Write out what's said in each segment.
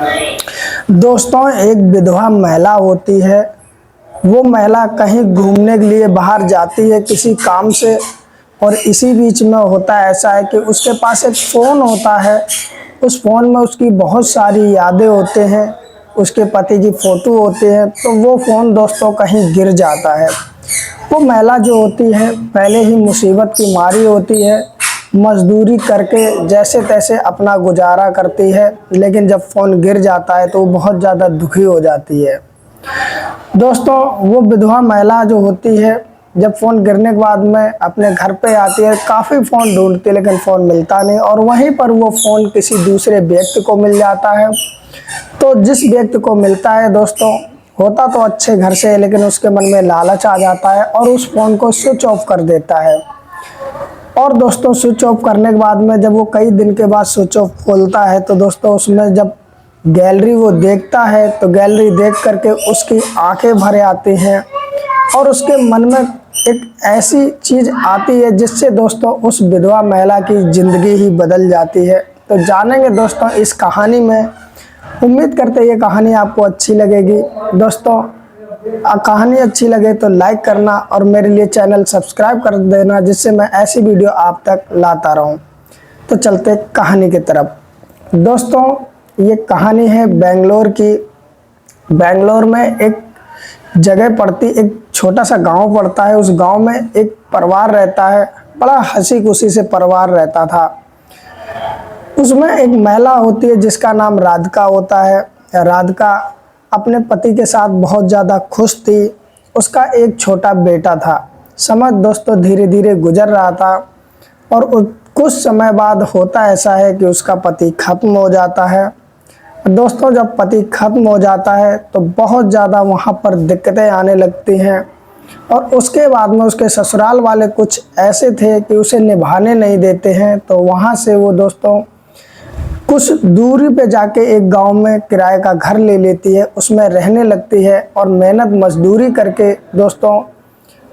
दोस्तों, एक विधवा महिला होती है। वो महिला कहीं घूमने के लिए बाहर जाती है किसी काम से, और इसी बीच में होता है ऐसा है कि उसके पास एक फ़ोन होता है। उस फ़ोन में उसकी बहुत सारी यादें होते हैं, उसके पति की फ़ोटो होती है। तो वो फ़ोन दोस्तों कहीं गिर जाता है। वो महिला जो होती है पहले ही मुसीबत की मारी होती है, मजदूरी करके जैसे तैसे अपना गुजारा करती है, लेकिन जब फ़ोन गिर जाता है तो वो बहुत ज़्यादा दुखी हो जाती है। दोस्तों, वो विधवा महिला जो होती है जब फ़ोन गिरने के बाद में अपने घर पे आती है, काफ़ी फ़ोन ढूंढती है लेकिन फ़ोन मिलता नहीं, और वहीं पर वो फ़ोन किसी दूसरे व्यक्ति को मिल जाता है। तो जिस व्यक्ति को मिलता है दोस्तों, होता तो अच्छे घर से है लेकिन उसके मन में लालच आ जाता है और उस फ़ोन को स्विच ऑफ कर देता है। और दोस्तों, स्विच ऑफ करने के बाद में जब वो कई दिन के बाद स्विच ऑफ खोलता है तो दोस्तों उसमें जब गैलरी वो देखता है तो गैलरी देख करके उसकी आंखें भर आती हैं और उसके मन में एक ऐसी चीज़ आती है जिससे दोस्तों उस विधवा महिला की ज़िंदगी ही बदल जाती है। तो जानेंगे दोस्तों इस कहानी में। उम्मीद करते हैं ये कहानी आपको अच्छी लगेगी। दोस्तों, कहानी अच्छी लगे तो लाइक करना और मेरे लिए चैनल सब्सक्राइब कर देना, जिससे मैं ऐसी वीडियो आप तक लाता रहूं। तो चलते कहानी की तरफ। दोस्तों, ये कहानी है बेंगलोर की। बेंगलोर में एक जगह पड़ती, एक छोटा सा गांव पड़ता है। उस गांव में एक परिवार रहता है, बड़ा हंसी खुशी से परिवार रहता था। उसमें एक महिला होती है जिसका नाम राधिका होता है। राधिका अपने पति के साथ बहुत ज़्यादा खुश थी। उसका एक छोटा बेटा था। समय दोस्तों धीरे धीरे गुजर रहा था और कुछ समय बाद होता ऐसा है कि उसका पति ख़त्म हो जाता है। दोस्तों, जब पति ख़त्म हो जाता है तो बहुत ज़्यादा वहाँ पर दिक्कतें आने लगती हैं, और उसके बाद में उसके ससुराल वाले कुछ ऐसे थे कि उसे निभाने नहीं देते हैं। तो वहाँ से वो दोस्तों कुछ दूरी पे जाके एक गांव में किराए का घर ले लेती है, उसमें रहने लगती है और मेहनत मजदूरी करके दोस्तों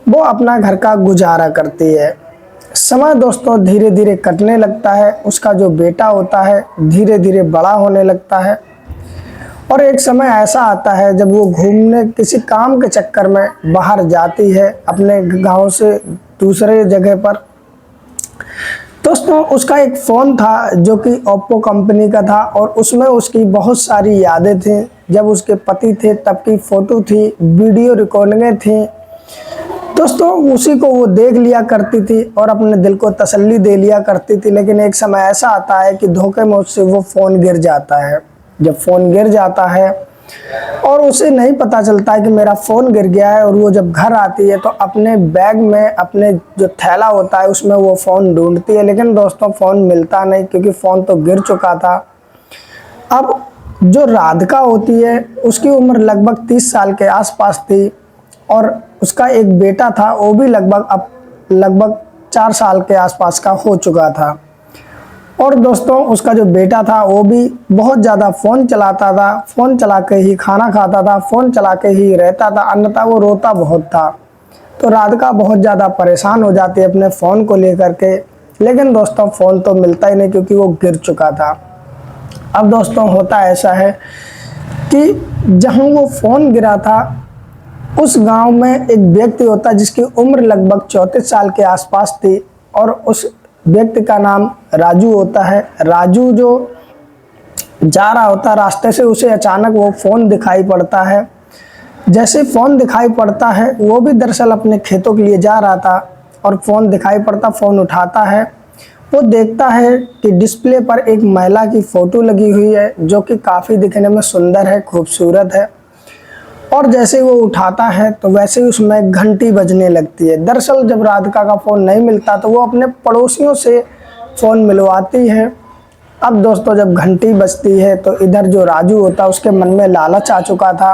वो अपना घर का गुजारा करती है। समय दोस्तों धीरे धीरे कटने लगता है। उसका जो बेटा होता है धीरे धीरे बड़ा होने लगता है, और एक समय ऐसा आता है जब वो घूमने किसी काम के चक्कर में बाहर जाती है अपने गांव से दूसरे जगह पर। दोस्तों, उसका एक फ़ोन था जो कि ओप्पो कंपनी का था, और उसमें उसकी बहुत सारी यादें थीं। जब उसके पति थे तब की फ़ोटो थी, वीडियो रिकॉर्डिंगें थीं। दोस्तों, उसी को वो देख लिया करती थी और अपने दिल को तसल्ली दे लिया करती थी। लेकिन एक समय ऐसा आता है कि धोखे में उससे वो फ़ोन गिर जाता है। जब फ़ोन गिर जाता है और उसे नहीं पता चलता है कि मेरा फ़ोन गिर गया है, और वो जब घर आती है तो अपने बैग में, अपने जो थैला होता है उसमें वो फ़ोन ढूंढती है, लेकिन दोस्तों फ़ोन मिलता नहीं क्योंकि फ़ोन तो गिर चुका था। अब जो राधिका होती है उसकी उम्र लगभग 30 साल के आसपास थी, और उसका एक बेटा था, वो भी लगभग 4 साल के आसपास का हो चुका था। और दोस्तों, उसका जो बेटा था वो भी बहुत ज़्यादा फ़ोन चलाता था, फ़ोन चला के ही खाना खाता था, फ़ोन चला के ही रहता था, अन्यथा वो रोता बहुत था। तो राधिका बहुत ज़्यादा परेशान हो जाती है अपने फ़ोन को लेकर के, लेकिन दोस्तों फ़ोन तो मिलता ही नहीं क्योंकि वो गिर चुका था। अब दोस्तों होता ऐसा है कि जहाँ वो फ़ोन गिरा था उस गांव में एक व्यक्ति होता जिसकी उम्र लगभग 34 साल के आसपास थी, और उस व्यक्ति का नाम राजू होता है। राजू जो जा रहा होता रास्ते से, उसे अचानक वो फ़ोन दिखाई पड़ता है। जैसे फ़ोन दिखाई पड़ता है, वो भी दरअसल अपने खेतों के लिए जा रहा था, और फ़ोन दिखाई पड़ता, फ़ोन उठाता है। वो देखता है कि डिस्प्ले पर एक महिला की फ़ोटो लगी हुई है जो कि काफ़ी दिखने में सुंदर है, खूबसूरत है। और जैसे वो उठाता है तो वैसे ही उसमें घंटी बजने लगती है। दरअसल जब राधिका का फ़ोन नहीं मिलता तो वो अपने पड़ोसियों से फ़ोन मिलवाती है। अब दोस्तों, जब घंटी बजती है तो इधर जो राजू होता है उसके मन में लालच आ चुका था।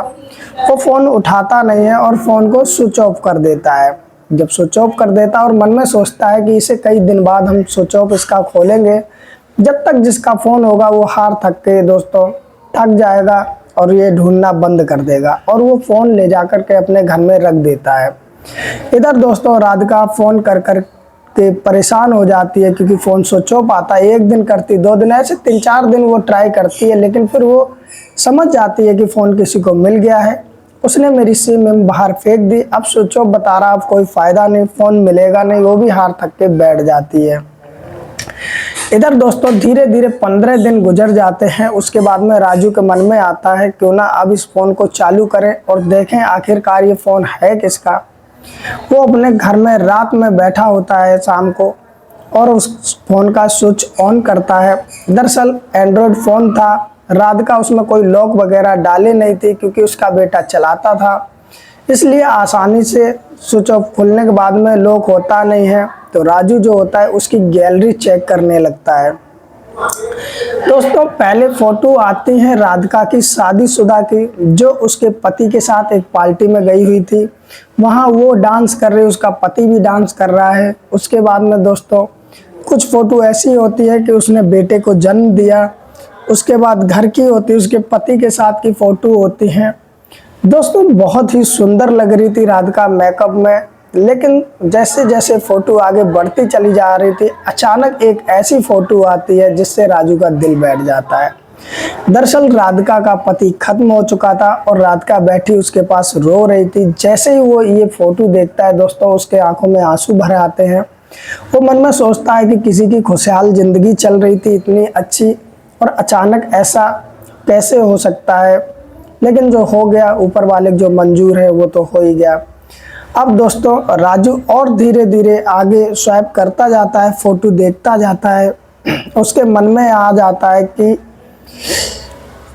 वो फ़ोन उठाता नहीं है और फ़ोन को स्विच ऑफ कर देता है। जब स्विच ऑफ कर देता है और मन में सोचता है कि इसे कई दिन बाद हम स्विच ऑफ इसका खोलेंगे, जब तक जिसका फ़ोन होगा वो हार थक के दोस्तों थक जाएगा और ये ढूंढना बंद कर देगा, और वो फ़ोन ले जाकर के अपने घर में रख देता है। इधर दोस्तों राधिका फ़ोन कर कर के परेशान हो जाती है क्योंकि फ़ोन स्विच ऑफ आता है। 1 दिन करती, 2 दिन, ऐसे 3-4 दिन वो ट्राई करती है, लेकिन फिर वो समझ जाती है कि फ़ोन किसी को मिल गया है। उसने मेरी सिम बाहर फेंक दी। अब स्विच ऑफ बता रहा, अब कोई फ़ायदा नहीं, फ़ोन मिलेगा नहीं, वो भी हार थक के बैठ जाती है। इधर दोस्तों धीरे धीरे 15 दिन गुजर जाते हैं। उसके बाद में राजू के मन में आता है क्यों ना अब इस फ़ोन को चालू करें और देखें आखिरकार ये फ़ोन है किसका। वो अपने घर में रात में बैठा होता है शाम को और उस फ़ोन का स्विच ऑन करता है। दरअसल एंड्रॉयड फ़ोन था, राधिका उसमें कोई लॉक वगैरह डाले नहीं थी क्योंकि उसका बेटा चलाता था, इसलिए आसानी से स्विच ऑफ खुलने के बाद में लॉक होता नहीं है। तो राजू जो होता है उसकी गैलरी चेक करने लगता है। दोस्तों पहले फ़ोटो आती है राधिका की शादीशुदा की, जो उसके पति के साथ एक पार्टी में गई हुई थी। वहाँ वो डांस कर रही, उसका पति भी डांस कर रहा है। उसके बाद में दोस्तों कुछ फ़ोटो ऐसी होती है कि उसने बेटे को जन्म दिया। उसके बाद घर की होती है, उसके पति के साथ की फ़ोटो होती हैं। दोस्तों बहुत ही सुंदर लग रही थी राधिका मेकअप में, लेकिन जैसे जैसे फ़ोटो आगे बढ़ती चली जा रही थी, अचानक एक ऐसी फ़ोटो आती है जिससे राजू का दिल बैठ जाता है। दरअसल राधिका का पति खत्म हो चुका था और राधिका बैठी उसके पास रो रही थी। जैसे ही वो ये फ़ोटो देखता है दोस्तों, उसके आंखों में आंसू भर आते हैं। वो मन में सोचता है कि किसी की खुशहाल ज़िंदगी चल रही थी इतनी अच्छी, और अचानक ऐसा कैसे हो सकता है। लेकिन जो हो गया, ऊपर वाले जो मंजूर है वो तो हो ही गया। अब दोस्तों राजू और धीरे धीरे आगे स्वैप करता जाता है, फ़ोटो देखता जाता है। उसके मन में आ जाता है कि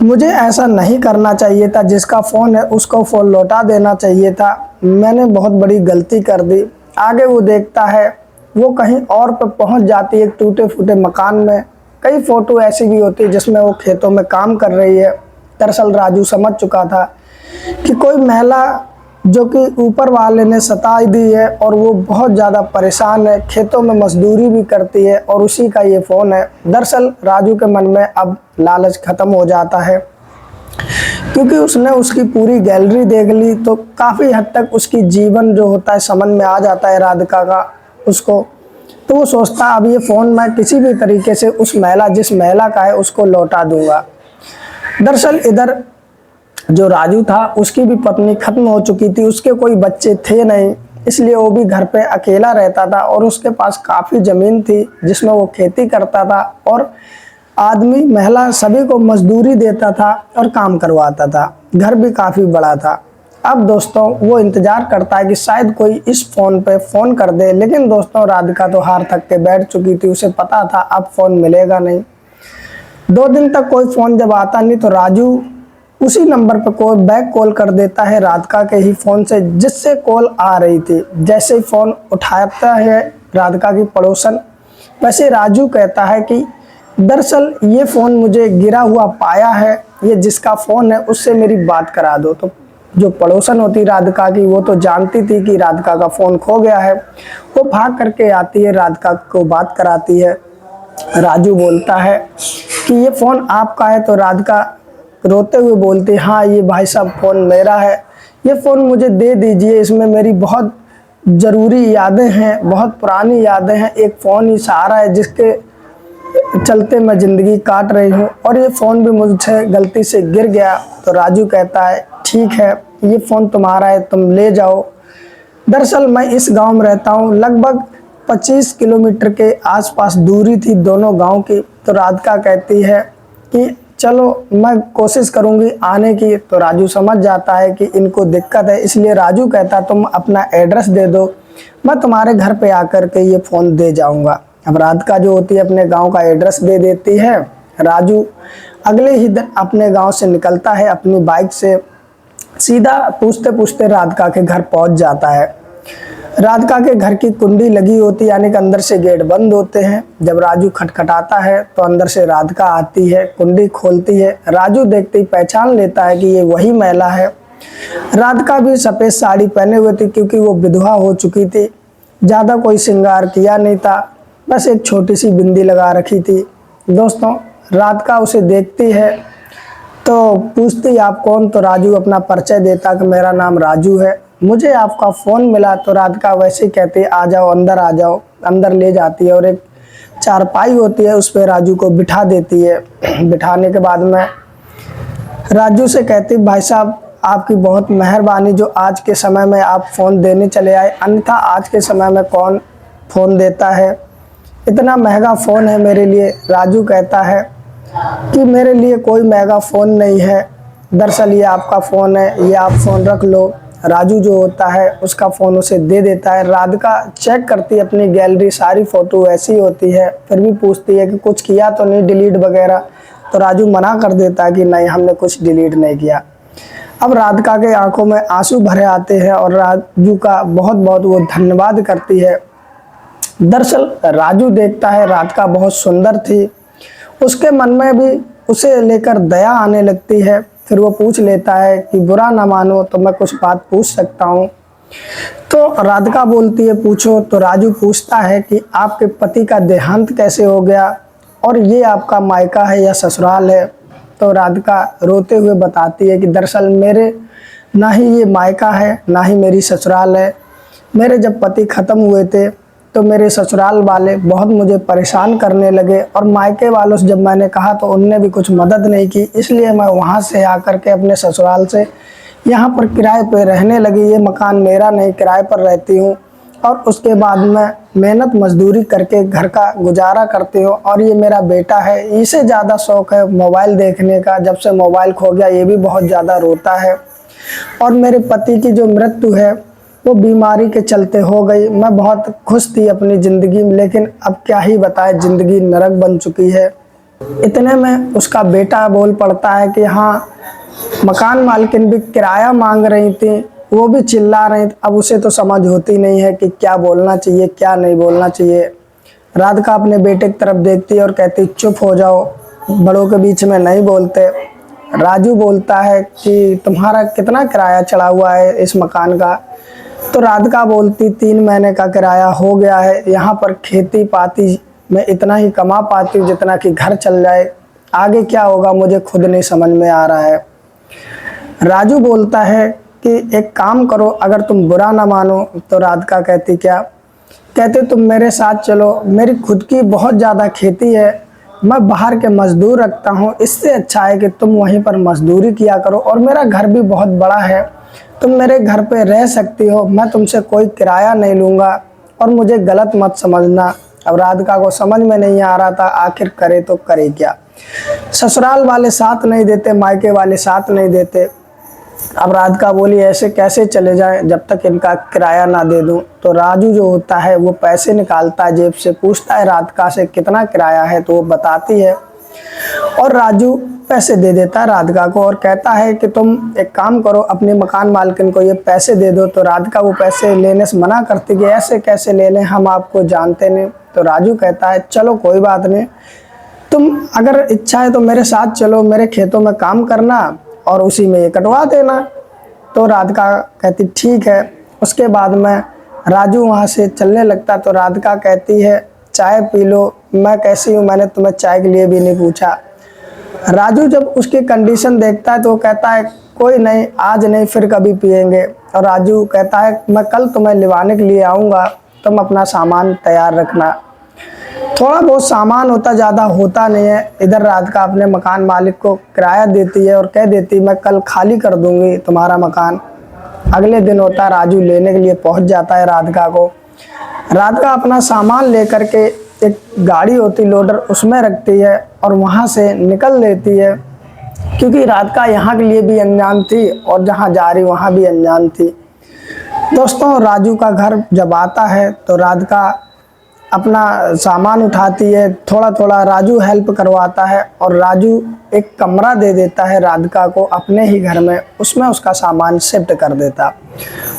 मुझे ऐसा नहीं करना चाहिए था, जिसका फ़ोन है उसको फ़ोन लौटा देना चाहिए था, मैंने बहुत बड़ी गलती कर दी। आगे वो देखता है, वो कहीं और पे पहुंच जाती है, एक टूटे फूटे मकान में। कई फ़ोटो ऐसी भी होती है जिसमें वो खेतों में काम कर रही है। दरअसल राजू समझ चुका था कि कोई महिला जो कि ऊपर वाले ने सता दी है और वो बहुत ज़्यादा परेशान है, खेतों में मजदूरी भी करती है और उसी का ये फ़ोन है। दरअसल राजू के मन में अब लालच ख़त्म हो जाता है, क्योंकि उसने उसकी पूरी गैलरी देख ली तो काफ़ी हद तक उसकी जीवन जो होता है समझ में आ जाता है राधिका का उसको। तो वो सोचता अब ये फ़ोन मैं किसी भी तरीके से उस महिला, जिस महिला का है, उसको लौटा दूंगा। दरअसल इधर जो राजू था उसकी भी पत्नी खत्म हो चुकी थी, उसके कोई बच्चे थे नहीं, इसलिए वो भी घर पे अकेला रहता था और उसके पास काफ़ी ज़मीन थी जिसमें वो खेती करता था और आदमी महिला सभी को मजदूरी देता था और काम करवाता था। घर भी काफ़ी बड़ा था। अब दोस्तों वो इंतज़ार करता है कि शायद कोई इस फ़ोन पे फ़ोन कर दे, लेकिन दोस्तों राधिका तो हार थक के बैठ चुकी थी, उसे पता था अब फ़ोन मिलेगा नहीं। 2 दिन तक कोई फ़ोन जब आता नहीं तो राजू उसी नंबर पर बैक कॉल कर देता है राधिका के ही फ़ोन से, जिससे कॉल आ रही थी। जैसे ही फ़ोन उठाता है राधिका की पड़ोसन, वैसे राजू कहता है कि दरअसल ये फ़ोन मुझे गिरा हुआ पाया है, ये जिसका फ़ोन है उससे मेरी बात करा दो। तो जो पड़ोसन होती राधिका की, वो तो जानती थी कि राधिका का फ़ोन खो गया है। वो भाग करके आती है, राधिका को बात कराती है। राजू बोलता है कि ये फ़ोन आपका है, तो राधिका रोते हुए बोलती है हाँ ये भाई साहब फ़ोन मेरा है, ये फ़ोन मुझे दे दीजिए, इसमें मेरी बहुत ज़रूरी यादें हैं, बहुत पुरानी यादें हैं। एक फ़ोन ही सहारा है जिसके चलते मैं ज़िंदगी काट रही हूँ और ये फ़ोन भी मुझसे गलती से गिर गया। तो राजू कहता है ठीक है, ये फ़ोन तुम्हारा है, तुम ले जाओ। दरअसल मैं इस गांव में रहता हूँ, लगभग 25 किलोमीटर के आसपास दूरी थी दोनों गांव की। तो राधिका कहती है कि चलो मैं कोशिश करूँगी आने की। तो राजू समझ जाता है कि इनको दिक्कत है, इसलिए राजू कहता तुम अपना एड्रेस दे दो, मैं तुम्हारे घर पे आकर के ये फ़ोन दे जाऊँगा। अब राधिका जो होती है अपने गांव का एड्रेस दे देती है। राजू अगले ही दिन अपने गांव से निकलता है अपनी बाइक से, सीधा पूछते पूछते राधिका के घर पहुंच जाता है। राधिका के घर की कुंडी लगी होती है, यानी कि अंदर से गेट बंद होते हैं। जब राजू खटखटाता है तो अंदर से राधिका आती है, कुंडी खोलती है। राजू देखते ही पहचान लेता है कि ये वही महिला है। राधिका भी सफ़ेद साड़ी पहने हुए थी, क्योंकि वो विधवा हो चुकी थी, ज़्यादा कोई श्रृंगार किया नहीं था, बस एक छोटी सी बिंदी लगा रखी थी। दोस्तों राधिका उसे देखती है तो पूछती आप कौन। तो राजू अपना परिचय देता कि मेरा नाम राजू है, मुझे आपका फ़ोन मिला। तो राधिका वैसे ही कहती आ जाओ अंदर आ जाओ। अंदर ले जाती है और एक चारपाई होती है उस पर राजू को बिठा देती है। बिठाने के बाद में राजू से कहती, भाई साहब आपकी बहुत मेहरबानी जो आज के समय में आप फ़ोन देने चले आए, अन्यथा आज के समय में कौन फ़ोन देता है, इतना महंगा फ़ोन है मेरे लिए। राजू कहता है कि मेरे लिए कोई महंगा फ़ोन नहीं है, दरअसल ये आपका फ़ोन है, ये आप फ़ोन रख लो। राजू जो होता है उसका फ़ोन उसे दे देता है। राधिका चेक करती है अपनी गैलरी, सारी फ़ोटो ऐसी होती है, फिर भी पूछती है कि कुछ किया तो नहीं डिलीट वगैरह, तो राजू मना कर देता है कि नहीं हमने कुछ डिलीट नहीं किया। अब राधिका के आंखों में आंसू भरे आते हैं और राजू का बहुत बहुत वो धन्यवाद करती है। दरअसल राजू देखता है राधिका बहुत सुंदर थी, उसके मन में भी उसे लेकर दया आने लगती है। फिर वो पूछ लेता है कि बुरा ना मानो तो मैं कुछ बात पूछ सकता हूँ। तो राधिका बोलती है पूछो। तो राजू पूछता है कि आपके पति का देहांत कैसे हो गया और ये आपका मायका है या ससुराल है। तो राधिका रोते हुए बताती है कि दरअसल मेरे ना ही ये मायका है ना ही मेरी ससुराल है। मेरे जब पति ख़त्म हुए थे तो मेरे ससुराल वाले बहुत मुझे परेशान करने लगे और मायके वालों से जब मैंने कहा तो उनने भी कुछ मदद नहीं की, इसलिए मैं वहाँ से आकर के अपने ससुराल से यहाँ पर किराए पे रहने लगी। ये मकान मेरा नहीं, किराए पर रहती हूँ और उसके बाद मैं मेहनत मजदूरी करके घर का गुजारा करती हूँ। और ये मेरा बेटा है, इसे ज़्यादा शौक़ है मोबाइल देखने का, जब से मोबाइल खो गया ये भी बहुत ज़्यादा रोता है। और मेरे पति की जो मृत्यु है वो बीमारी के चलते हो गई। मैं बहुत खुश थी अपनी ज़िंदगी में, लेकिन अब क्या ही बताए ज़िंदगी नरक बन चुकी है। इतने में उसका बेटा बोल पड़ता है कि हाँ, मकान मालकिन भी किराया मांग रही थी, वो भी चिल्ला रही थी। अब उसे तो समझ होती नहीं है कि क्या बोलना चाहिए क्या नहीं बोलना चाहिए। राधिका अपने बेटे की तरफ देखती है और कहती चुप हो जाओ, बड़ों के बीच में नहीं बोलते। राजू बोलता है कि तुम्हारा कितना किराया चढ़ा हुआ है इस मकान का। तो राधिका बोलती 3 महीने का किराया हो गया है, यहाँ पर खेती पाती में इतना ही कमा पाती हूँ जितना कि घर चल जाए, आगे क्या होगा मुझे खुद नहीं समझ में आ रहा है। राजू बोलता है कि एक काम करो, अगर तुम बुरा ना मानो। तो राधिका कहती क्या? कहते तुम मेरे साथ चलो, मेरी खुद की बहुत ज़्यादा खेती है, मैं बाहर के मज़दूर रखता हूँ, इससे अच्छा है कि तुम वहीं पर मज़दूरी किया करो और मेरा घर भी बहुत बड़ा है, तुम मेरे घर पे रह सकती हो, मैं तुमसे कोई किराया नहीं लूँगा और मुझे गलत मत समझना। अब राधिका को समझ में नहीं आ रहा था आखिर करे तो करे क्या। ससुराल वाले साथ नहीं देते, मायके वाले साथ नहीं देते। अब राधिका बोली ऐसे कैसे चले जाएं जब तक इनका किराया ना दे दूं। तो राजू जो होता है वो पैसे निकालता है जेब से, पूछता है राधिका से कितना किराया है, तो वो बताती है और राजू पैसे दे देता है राधिका को और कहता है कि तुम एक काम करो, अपने मकान मालकिन को ये पैसे दे दो। तो राधिका वो पैसे लेने से मना करती कि ऐसे कैसे ले लें, हम आपको जानते नहीं। तो राजू कहता है चलो कोई बात नहीं, तुम अगर इच्छा है तो मेरे साथ चलो, मेरे खेतों में काम करना और उसी में ये कटवा देना। तो राधिका कहती ठीक है। उसके बाद में राजू वहाँ से चलने लगता। तो राधिका कहती है चाय पी लो, मैं कैसी हूँ, मैंने तुम्हें चाय के लिए भी नहीं पूछा। राजू जब उसकी कंडीशन देखता है तो वो कहता है कोई नहीं, आज नहीं फिर कभी पिएंगे। और राजू कहता है मैं कल तुम्हें लिवाने के लिए आऊँगा, तुम अपना सामान तैयार रखना। थोड़ा बहुत सामान होता, ज़्यादा होता नहीं है। इधर राधिका अपने मकान मालिक को किराया देती है और कह देती मैं कल खाली कर दूंगी तुम्हारा मकान। अगले दिन होता है, राजू लेने के लिए पहुंच जाता है राधिका को। राधिका अपना सामान लेकर के एक गाड़ी होती लोडर उसमें रखती है और वहां से निकल लेती है, क्योंकि राधिका यहाँ के लिए भी अनजान थी और जहाँ जा रही वहाँ भी अनजान थी। दोस्तों राजू का घर जब आता है तो राधिका अपना सामान उठाती है, थोड़ा थोड़ा राजू हेल्प करवाता है और राजू एक कमरा दे देता है राधिका को अपने ही घर में, उसमें उसका सामान शिफ्ट कर देता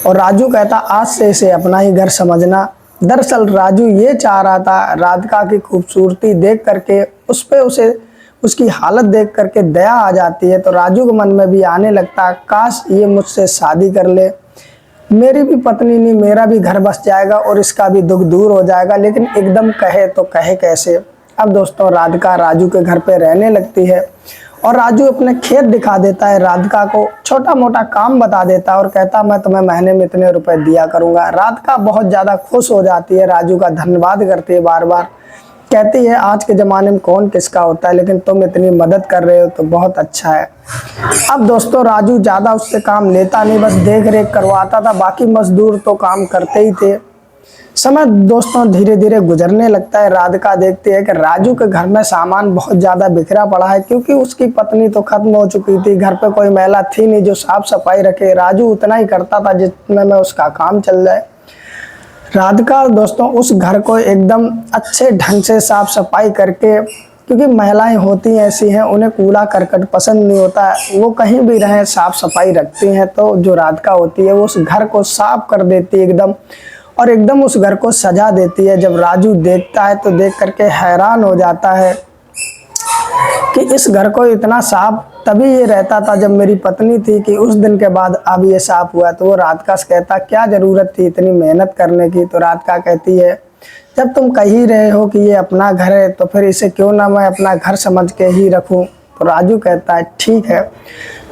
और राजू कहता आज से इसे अपना ही घर समझना। दरअसल राजू ये चाह रहा था, राधिका की खूबसूरती देख करके उस पर उसे उसकी हालत देख करके दया आ जाती है। तो राजू के मन में भी आने लगता काश ये मुझसे शादी कर ले, मेरी भी पत्नी नहीं, मेरा भी घर बस जाएगा और इसका भी दुख दूर हो जाएगा। लेकिन एकदम कहे तो कहे कैसे। अब दोस्तों राधिका राजू के घर पे रहने लगती है और राजू अपने खेत दिखा देता है राधिका को, छोटा मोटा काम बता देता है और कहता मैं तुम्हें महीने में इतने रुपए दिया करूंगा। राधिका बहुत ज़्यादा खुश हो जाती है, राजू का धन्यवाद करती है बार बार कहती है आज के ज़माने में कौन किसका होता है, लेकिन तुम इतनी मदद कर रहे हो तो बहुत अच्छा है। अब दोस्तों राजू ज़्यादा उससे काम लेता नहीं, बस देख रेख करवाता था, बाकी मजदूर तो काम करते ही थे। समय दोस्तों धीरे धीरे गुजरने लगता है। राधिका देखती है कि राजू के घर में सामान बहुत ज़्यादा बिखरा पड़ा है, क्योंकि उसकी पत्नी तो खत्म हो चुकी थी, घर पे कोई महिला थी नहीं जो साफ सफाई रखे। राजू उतना ही करता था जितने में उसका काम चल जाए। राधिका दोस्तों उस घर को एकदम अच्छे ढंग से साफ सफाई करके, क्योंकि महिलाएं होती हैं ऐसी हैं, उन्हें कूड़ा करकट पसंद नहीं होता है, वो कहीं भी रहें साफ सफाई रखती हैं। तो जो राधिका होती है वो उस घर को साफ कर देती है एकदम, और एकदम उस घर को सजा देती है। जब राजू देखता है तो देख करके हैरान हो जाता है कि इस घर को इतना साफ तभी ये रहता था जब मेरी पत्नी थी, कि उस दिन के बाद अब ये साफ हुआ। तो वो राधिका से कहता क्या ज़रूरत थी इतनी मेहनत करने की। तो राधिका कहती है जब तुम कह ही रहे हो कि ये अपना घर है तो फिर इसे क्यों ना मैं अपना घर समझ के ही रखूं। तो राजू कहता है ठीक है।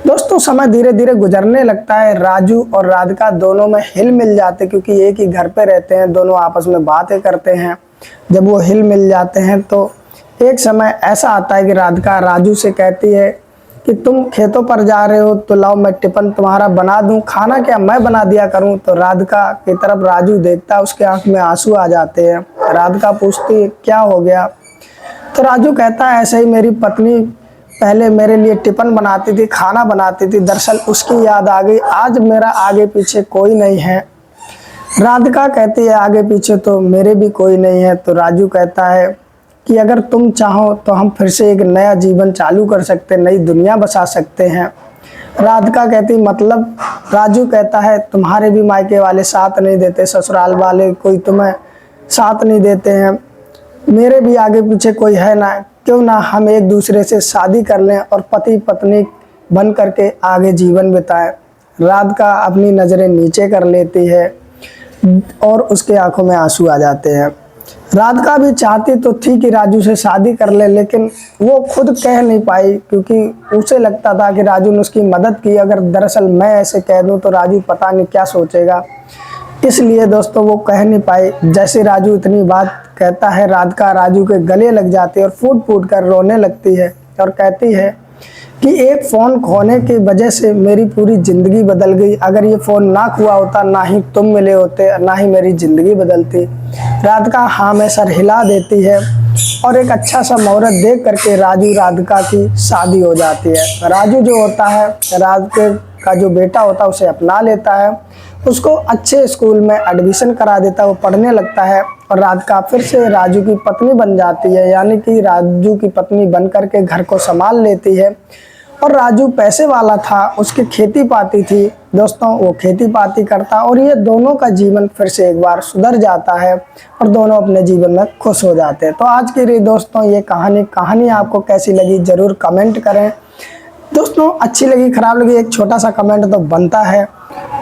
दोस्तों समय धीरे धीरे गुजरने लगता है। राजू और राधिका दोनों में हिल मिल जाते, क्योंकि एक ही घर पे रहते हैं, दोनों आपस में बातें करते हैं। जब वो हिल मिल जाते हैं तो एक समय ऐसा आता है कि राधिका राजू से कहती है कि तुम खेतों पर जा रहे हो तो लाओ मैं टिफिन तुम्हारा बना दूं, खाना क्या मैं बना दिया करूं। तो राधिका की तरफ राजू देखता है, उसके आंख में आंसू आ जाते हैं। राधिका पूछती है क्या हो गया। तो राजू कहता है ऐसे ही मेरी पत्नी पहले मेरे लिए टिफिन बनाती थी, खाना बनाती थी, दरअसल उसकी याद आ गई, आज मेरा आगे पीछे कोई नहीं है। राधिका कहती है आगे पीछे तो मेरे भी कोई नहीं है। तो राजू कहता है कि अगर तुम चाहो तो हम फिर से एक नया जीवन चालू कर सकते, नई दुनिया बसा सकते हैं। राधिका कहती मतलब। राजू कहता है तुम्हारे भी मायके वाले साथ नहीं देते, ससुराल वाले कोई तुम्हें साथ नहीं देते हैं, मेरे भी आगे पीछे कोई है ना, क्यों ना हम एक दूसरे से शादी कर लें और पति पत्नी बन करके आगे जीवन बिताएं। राधिका अपनी नज़रें नीचे कर लेती है और उसके आंखों में आंसू आ जाते हैं। राधिका भी चाहती तो थी कि राजू से शादी कर ले, लेकिन वो खुद कह नहीं पाई, क्योंकि उसे लगता था कि राजू ने उसकी मदद की, अगर दरअसल मैं ऐसे कह दूं तो राजू पता नहीं क्या सोचेगा, इसलिए दोस्तों वो कह नहीं पाई। जैसे राजू इतनी बात कहता है, राधिका राजू के गले लग जाती है और फूट फूट कर रोने लगती है और कहती है कि एक फ़ोन खोने की वजह से मेरी पूरी ज़िंदगी बदल गई, अगर ये फ़ोन ना खुआ होता ना ही तुम मिले होते, ना ही मेरी ज़िंदगी बदलती। राधिका हाँ में सर हिला देती है और एक अच्छा सा मुहूर्त देख करके राजू राधिका की शादी हो जाती है। राजू जो होता है राधिका का जो बेटा होता है उसे अपना लेता है, उसको अच्छे स्कूल में एडमिशन करा देता है, वो पढ़ने लगता है और राधिका फिर से राजू की पत्नी बन जाती है, यानी कि राजू की पत्नी बन करके घर को संभाल लेती है। और राजू पैसे वाला था, उसकी खेती पाती थी दोस्तों, वो खेती पाती करता और ये दोनों का जीवन फिर से एक बार सुधर जाता है और दोनों अपने जीवन में खुश हो जाते हैं। तो आज की रही दोस्तों ये कहानी आपको कैसी लगी ज़रूर कमेंट करें दोस्तों। अच्छी लगी खराब लगी एक छोटा सा कमेंट तो बनता है।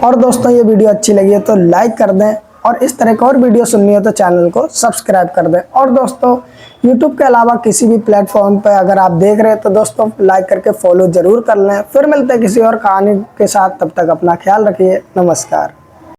और दोस्तों ये वीडियो अच्छी लगी है तो लाइक कर दें, और इस तरह की और वीडियो सुननी हो तो चैनल को सब्सक्राइब कर दें। और दोस्तों YouTube के अलावा किसी भी प्लेटफॉर्म पर अगर आप देख रहे हैं तो दोस्तों लाइक करके फॉलो ज़रूर कर लें। फिर मिलते हैं किसी और कहानी के साथ, तब तक अपना ख्याल रखिए। नमस्कार।